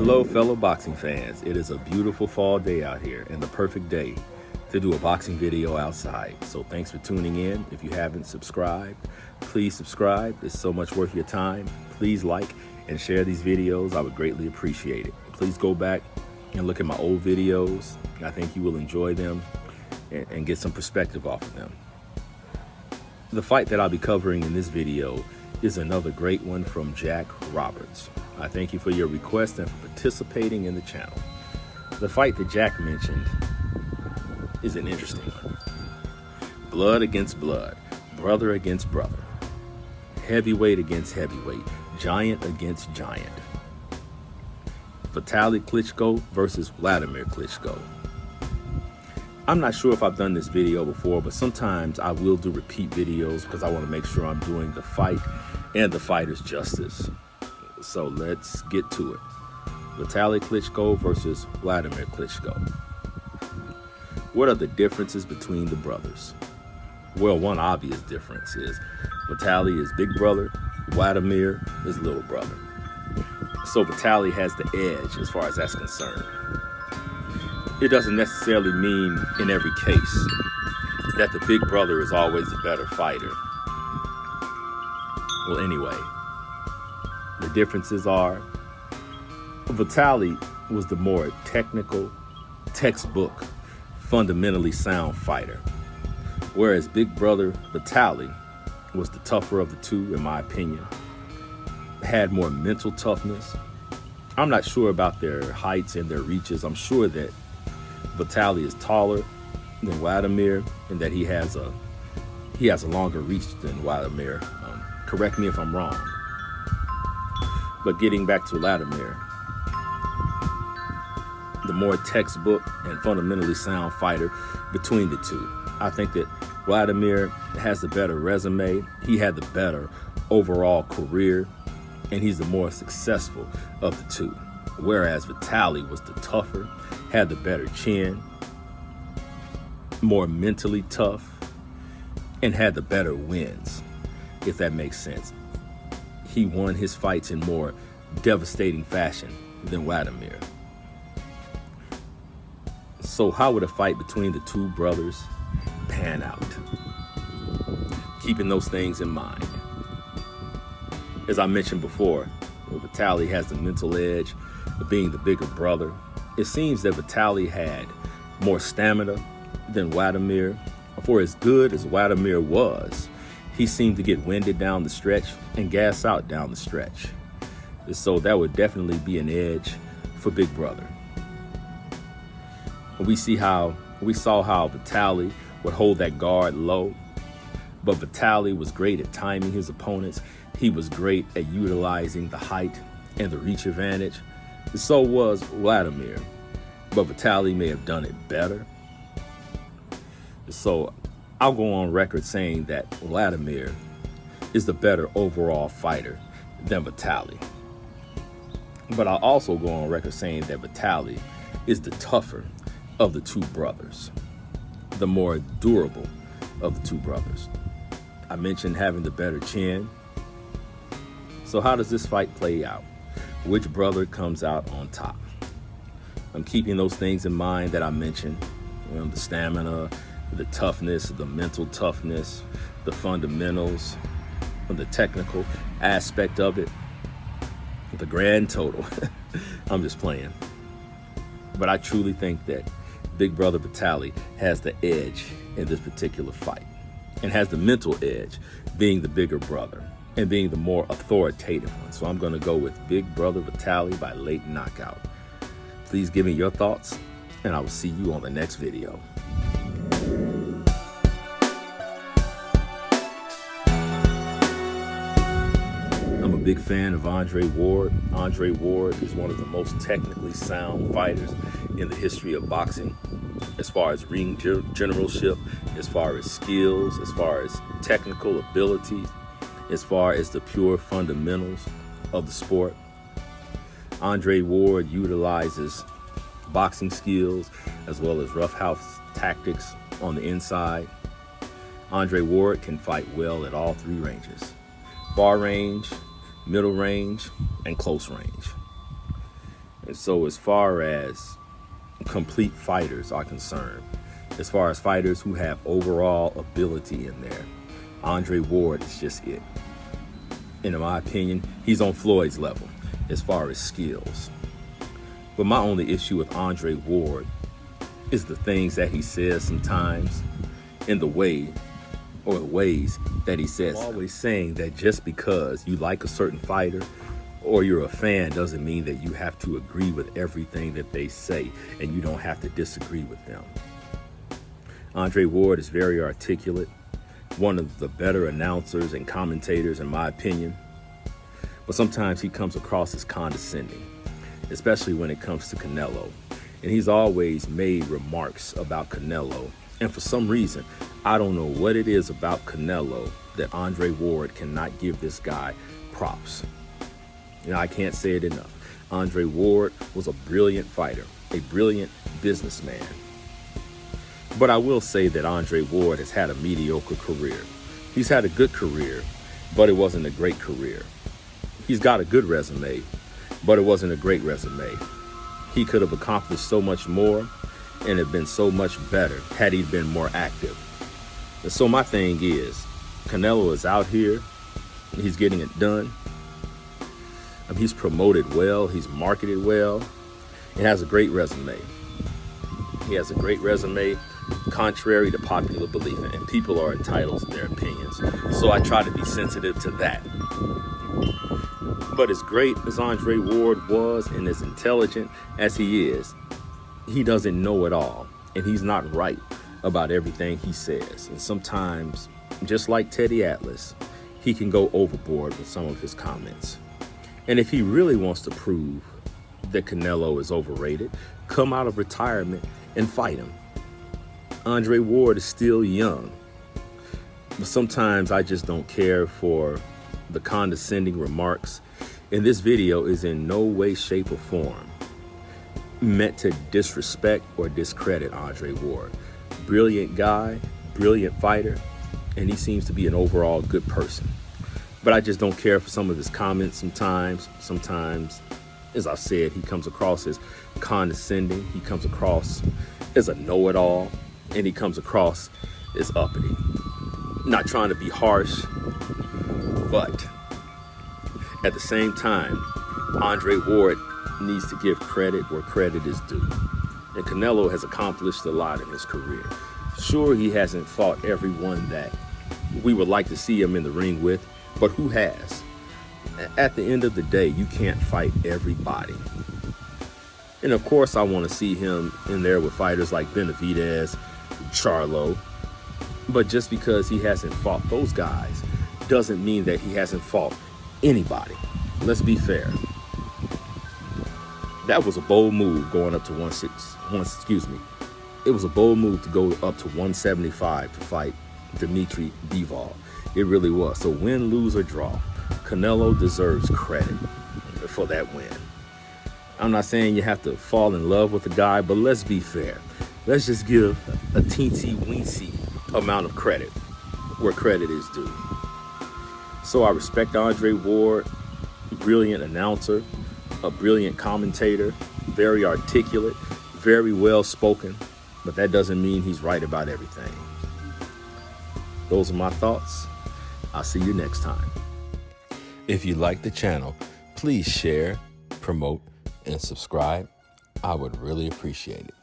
Hello, fellow boxing fans. It is a beautiful fall day out here and the perfect day to do a boxing video outside. So thanks for tuning in. If you haven't subscribed, please subscribe. It's so much worth your time. Please like and share these videos. I would greatly appreciate it. Please go back and look at my old videos. I think you will enjoy them and get some perspective off of them. The fight that I'll be covering in this video is another great one from Jack Roberts. I thank you for your request and for participating in the channel. The fight that Jack mentioned is an interesting one. Blood against blood, brother against brother, heavyweight against heavyweight, giant against giant. Vitaly Klitschko versus Vladimir Klitschko. I'm not sure if I've done this video before, but sometimes I will do repeat videos because I want to make sure I'm doing the fight and the fighters justice. So let's get to it. Vitaly Klitschko versus Vladimir Klitschko. What are the differences between the brothers? Well, one obvious difference is Vitaly is big brother, Vladimir is little brother. So Vitaly has the edge as far as that's concerned. It doesn't necessarily mean in every case that the big brother is always the better fighter. Well, anyway, the differences are Vitaly was the more technical, textbook, fundamentally sound fighter, whereas big brother Vitaly was the tougher of the two, in my opinion, had more mental toughness. I'm not sure about their heights and their reaches. I'm sure that Vitaly is taller than Vladimir and that he has a longer reach than Vladimir. Correct me if I'm wrong. But getting back to Vladimir, the more textbook and fundamentally sound fighter between the two. I think that Vladimir has the better resume. He had the better overall career, and he's the more successful of the two. Whereas Vitaly was the tougher, had the better chin, more mentally tough, and had the better wins, if that makes sense. He won his fights in more devastating fashion than Vladimir. So how would a fight between the two brothers pan out? Keeping those things in mind. As I mentioned before, Vitaly has the mental edge of being the bigger brother. It seems that Vitaly had more stamina than Vladimir. For as good as Vladimir was, he seemed to get winded down the stretch and gas out down the stretch. So that would definitely be an edge for big brother. We saw how Vitaly would hold that guard low, but Vitaly was great at timing his opponents. He was great at utilizing the height and the reach advantage. So was Vladimir, but Vitaly may have done it better. So I'll go on record saying that Vladimir is the better overall fighter than Vitaly. But I'll also go on record saying that Vitaly is the tougher of the two brothers, the more durable of the two brothers. I mentioned having the better chin. So how does this fight play out? Which brother comes out on top? I'm keeping those things in mind that I mentioned, the stamina, the toughness, the mental toughness, the fundamentals, the technical aspect of it, the grand total. I'm just playing. But I truly think that big brother Vitaly has the edge in this particular fight and has the mental edge being the bigger brother and being the more authoritative one. So I'm going to go with big brother Vitaly by late knockout. Please give me your thoughts, and I will see you on the next video. I'm a big fan of Andre Ward. Andre Ward is one of the most technically sound fighters in the history of boxing, as far as ring generalship, as far as skills, as far as technical abilities, as far as the pure fundamentals of the sport. Andre Ward utilizes boxing skills as well as roughhouse tactics on the inside. Andre Ward can fight well at all three ranges: far range, middle range, and close range. And so as far as complete fighters are concerned, as far as fighters who have overall ability in there, Andre Ward is just it. And in my opinion, he's on Floyd's level as far as skills. But my only issue with Andre Ward is the things that he says sometimes, in the way or the ways that he says. Always saying that just because you like a certain fighter or you're a fan doesn't mean that you have to agree with everything that they say, and you don't have to disagree with them. Andre Ward is very articulate, one of the better announcers and commentators in my opinion, but sometimes he comes across as condescending, especially when it comes to Canelo. And he's always made remarks about Canelo, and for some reason, I don't know what it is about Canelo that Andre Ward cannot give this guy props. I can't say it enough. Andre Ward was a brilliant fighter, a brilliant businessman. But I will say that Andre Ward has had a mediocre career. He's had a good career, but it wasn't a great career. He's got a good resume, but it wasn't a great resume. He could have accomplished so much more and have been so much better had he been more active. And so my thing is, Canelo is out here, he's getting it done. He's promoted well, he's marketed well, and has a great resume. He has a great resume, contrary to popular belief, and people are entitled to their opinions. So I try to be sensitive to that. But as great as Andre Ward was and as intelligent as he is, he doesn't know it all, and he's not right about everything he says. And sometimes, just like Teddy Atlas, he can go overboard with some of his comments. And if he really wants to prove that Canelo is overrated, come out of retirement and fight him. Andre Ward is still young, but sometimes I just don't care for the condescending remarks. And this video is in no way, shape, or form meant to disrespect or discredit Andre Ward. Brilliant guy, brilliant fighter, and he seems to be an overall good person. But I just don't care for some of his comments sometimes. Sometimes, as I said, he comes across as condescending. He comes across as a know-it-all, and he comes across as uppity. Not trying to be harsh, but at the same time, Andre Ward needs to give credit where credit is due. And Canelo has accomplished a lot in his career. Sure, he hasn't fought everyone that we would like to see him in the ring with, but who has? At the end of the day, you can't fight everybody. And of course, I want to see him in there with fighters like Benavidez, Charlo. But just because he hasn't fought those guys doesn't mean that he hasn't fought anybody. Let's be fair. That was a bold move going up to It was a bold move to go up to 175 to fight Dimitri Bivol. It really was. So win, lose, or draw, Canelo deserves credit for that win. I'm not saying you have to fall in love with the guy, but let's be fair. Let's just give a teensy-weensy amount of credit where credit is due. So I respect Andre Ward, brilliant announcer, a brilliant commentator, very articulate, very well-spoken, but that doesn't mean he's right about everything. Those are my thoughts. I'll see you next time. If you like the channel, please share, promote, and subscribe. I would really appreciate it.